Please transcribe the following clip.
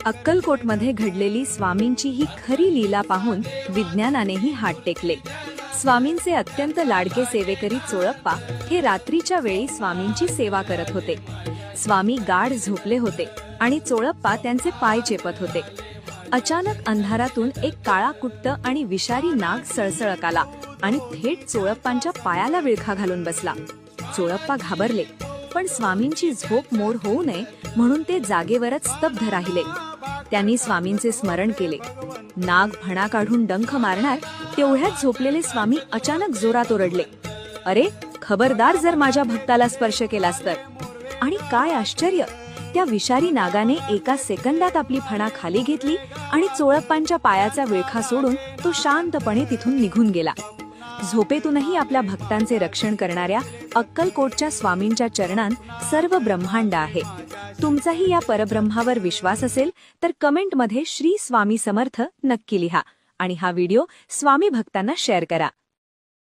अक्कलकोटमध्ये घडलेली स्वामींची ही खरी लीला पाहून विज्ञानानेही हात टेकले। स्वामींचे अत्यंत लाडके सेवेकरी चोळप्पा हे रात्रीच्या वेळी स्वामींची सेवा करत होते। स्वामी गाढ झोपले होते आणि चोळप्पा त्यांचे पाय चेपत होते। अचानक अंधारातून एक काळा कुट्ट आणि विषारी नाग सळसळत आला आणि थेट चोळप्पांच्या पायाला विळखा घालून बसला। चोळप्पा घाबरले, पण स्वामींची झोप मोड होऊ नये म्हणून ते जागेवरच स्तब्ध राहिले। त्यांनी स्वामींचे स्मरण केले। नाग फणा काढून डंख मारणार तेवढ्यात झोपलेले स्वामी अचानक जोरात ओरडले, अरे खबरदार, जर माझ्या भक्ताला स्पर्श केलास तर। आणि काय आश्चर्य, त्या विषारी नागाने एका सेकंदात आपली फणा खाली घेतली आणि चोळप्पांच्या पायाचा विळखा सोडून तो शांतपणे तिथून निघून गेला। झोपेतूनही आपल्या भक्तांचे रक्षण करणाऱ्या अक्कलकोटच्या स्वामींच्या चरणांत सर्व ब्रह्मांड आहे। तुमचाही या परब्रह्मावर विश्वास असेल तर कमेंटमध्ये श्री स्वामी समर्थ नक्की लिहा आणि हा व्हिडिओ स्वामी भक्तांना शेअर करा।